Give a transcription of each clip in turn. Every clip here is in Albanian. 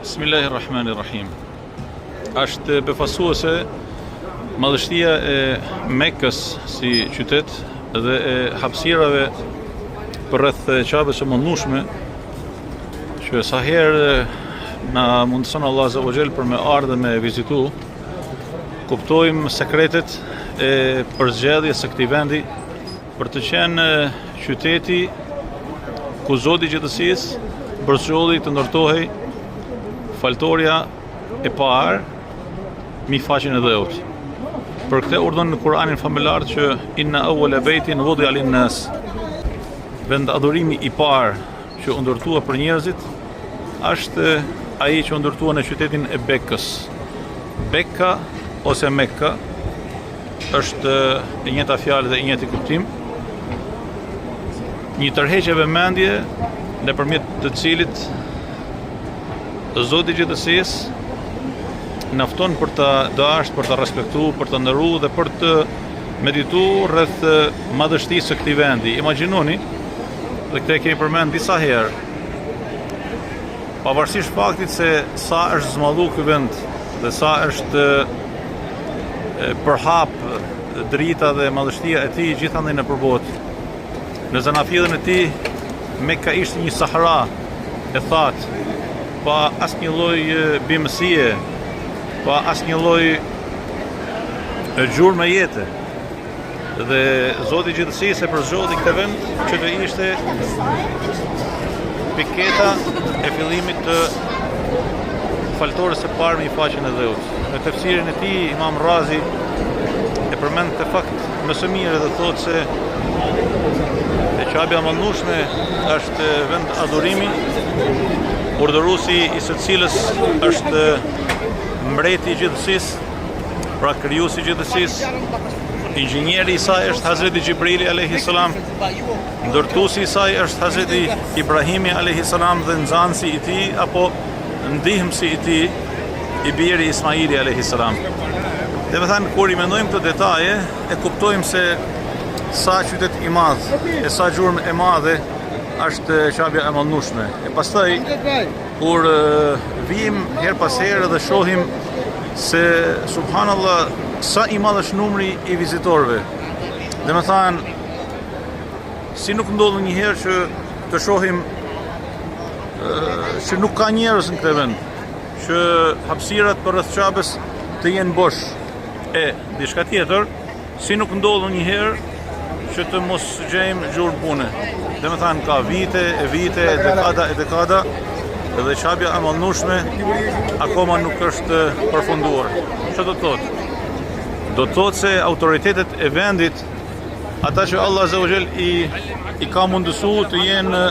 Bismillahirrahmanirrahim. Është befasuese madhështia e Mekës si qytet dhe e hapësirave përreth Qabes së mëndshme, që sa herë na mundëson Allah Azza wa Jall për me ardhe me vizitu, kuptojmë sekretet e përzgjedhjes së këtij vendi për të qenë qyteti ku Zoti i Gjithësisë bërzgjodhi të ndërtohej faltoria e parë mi faqen e dheut. Për këtë urdhën në Kur'anin familjar që inna awwala baytin wudi'a lin-nas, vend adhurimi i parë që u ndërtua për njerëzit është ai që u ndërtua në qytetin e Bekës. Bekka ose Mekka është e njëjta fjalë dhe i njëjti kuptim. Një tërheqje vëmendje nëpërmjet të cilit Zoti i Gjithësisë nafton për ta dashur, për ta respektuar, për ta nderuar dhe për të medituar rreth madhështisë së këtij vendi. Imagjinoni, dhe këtë kemi përmend disa herë, pavarësisht faktit se sa është zmadhu ky vend dhe sa është përhap drita dhe madhështia e tij gjithandaj në përbot. Në zanafillën e tij Mekka ishte një sahara e thatë, pa asnjë lloj bimësie, pa asnjë lloj gjurmë jete. Dhe Zoti i Gjithësisë e përzgjodhi këtë vend që të ishte piketa e fillimit të faltores së parë me faqen e dheut. Në tefsirin e tij Imam Razi e përmend këtë fakt më së miri dhe thotë se Qabja e mëndshme është vend adhurimi, urdhëruesi i së cilës është mbreti i gjithësisë, pra krijuesi i gjithësisë. Inxhinieri i saj është Hazreti Xhibrili alayhis salam, ndërtuesi i saj është Hazreti Ibrahimi alayhis salam dhe nxënësi i tij apo ndihmësi i tij i biri Ismaili alayhis salam. Dhe më thënë, kur i mendojmë këto detaje, e kuptojmë se sa qytet i madh e sa gjurmë e madhe është Qabja e mëndshme. E pastaj kur vim her pas here dhe shohim se subhanallah sa i madh është numri i vizitorëve. Dhe më thënë, si nuk ndodh njëherë që të shohim që nuk ka njerëz në këtë vend, që hapësirat përreth Qabes të jenë bosh. E diçka tjetër, si nuk ndodh njëherë që të mos gjejmë gjurmë pune. Dhe më thënë, ka vite, dekada, dhe Qabja e mëndshme akoma nuk është përfunduar. Çfarë do të thotë? Do të thotë se autoritetet e vendit, ata që Allah Azza wa Jall i ka mundësuar të jenë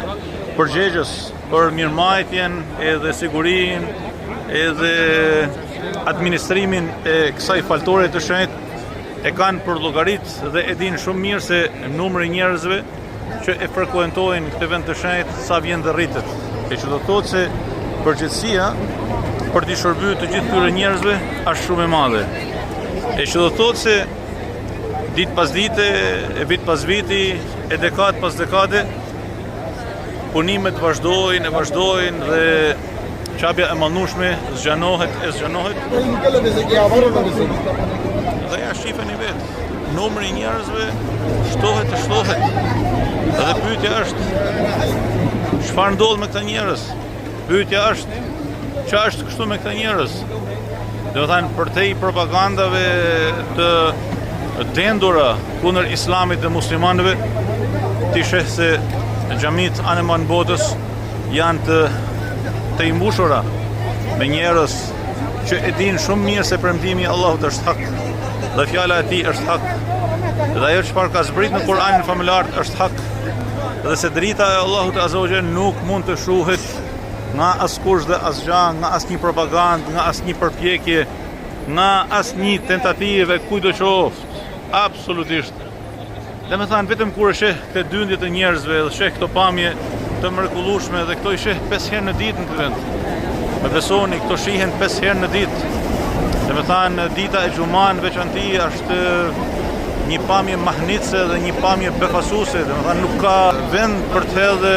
përgjegjës për mirëmbajtjen edhe sigurinë edhe administrimin e kësaj faltore të shenjtë, e kanë për llogarit dhe e dinë shumë mirë se numri i njerëzve që e frekuentojnë këtë vend të shenjtë sa vjen dhe rritet. E që do të thotë se përgjegjësia për t'i shërbyer të gjithë këtyre njerëzve është shumë e madhe. E që do të thotë se ditë pas dite, e vit pas viti, e dekadë pas dekade, punimet vazhdojnë dhe Qabja e mëndshme zgjanohet. Dhe ja shifeni vetë, numri i njerëzve shtohet. Dhe pyetja është, çfarë ndodh me këta njerëz? Pyetja është, ç'a është kështu me këta njerëz? Do të thënë, përtej propagandave të dendura kundër islamit dhe muslimanëve, ti sheh se xhamit anë botës janë të imbushura me njerëz që e dinë shumë mirë se premtimi i Allahut është hak dhe fjala e tij është hak. Dhe ajo çfarë ka zbrit në Kur'anin familjar është hak. Dhe se drita e Allahut Azza wa Jall nuk mund të shuhet nga askush dhe asgjë, nga asnjë propagandë, nga asnjë përpjekje, nga asnjë tentative kujdo qoftë. Absolutisht. Dhe më thënë, vetëm kur e sheh këtë dyndje të njerëzve dhe sheh këto pamje të mrekullueshme dhe këto i sheh 5 herë në ditë në këtë vend. Me besoni, këto shihen 5 herë në ditë. Dhe më thënë, dita e Xuman veçanti është një pamje mahnitse dhe një pamje befasuese. Dhe më thënë, nuk ka vend për të hedhë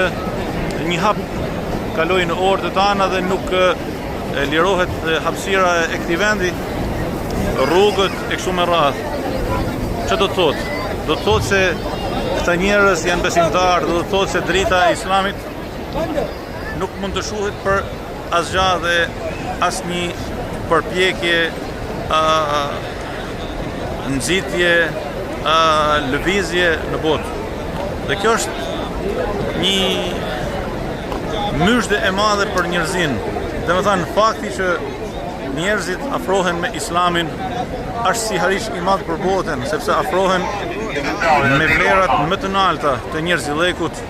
një hap kalojnë orët e tana dhe nuk lirohet hapësira e këtij vendi, rrugët e kështu me radhë. Çfarë do të thotë? Do të thotë se këta njerëz janë besimtarë, do të thotë se drita e Islamit nuk mund të shuhet për asgjë dhe asnjë përpjekje, nxitje, lëvizje në botë. Dhe kjo është një myshde e madhe për njerëzin. Domethënë fakti që njerëzit afrohen me Islamin është si harish i madh për botën, sepse afrohen me vlerat më të larta të njerëzillekut,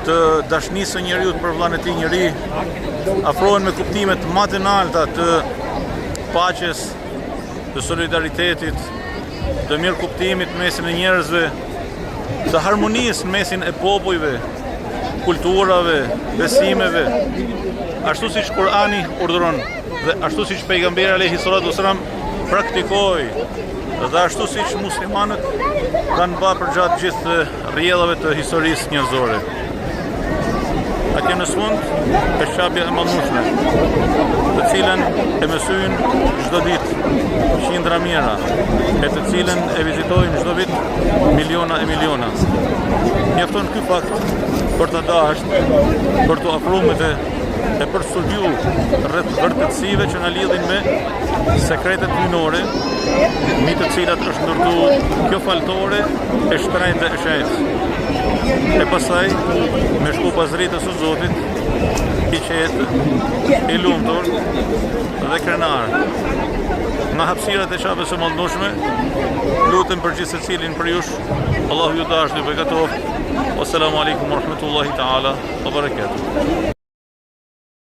të dashurisë së njeriu për vllain e tij njeri, afrohen me kuptimet më të larta të paqes, të solidaritetit, të mirëkuptimit mesin e njerëzve, të harmonisë në mesin e popujve, kulturave, besimeve, ashtu siç Kurani urdhëron dhe ashtu siç pejgamberi alayhi salatu wasalam praktikoi dhe ashtu siç muslimanët kanë bërë për gjatë gjithë rrjedhave të historisë njerëzore. Atje në fund është çapja e madhëshme, të cilën e mësojnë çdo ditë qindra mijëra, e të cilën e vizitojnë çdo vit miliona e miliona. Mjafton ky fakt për të dashur, për të afruar e për studiu rreth vërtetësive që na lidhin me sekretet hyjnore, mbi të cilat është ndërtuar kjo faltore e shtrenjtë dhe e shehtë. E pastaj me shku pas dritës së Zotit, i qetë, i lumtur dhe krenar. Nga hapësirat e çapës së mallnueshme, lutem për gjithë secilin për jush, Allahu ju dashur dhe beqatoft. Wassalamu alaikum wa rahmatullahi ta'ala wa barakatuh.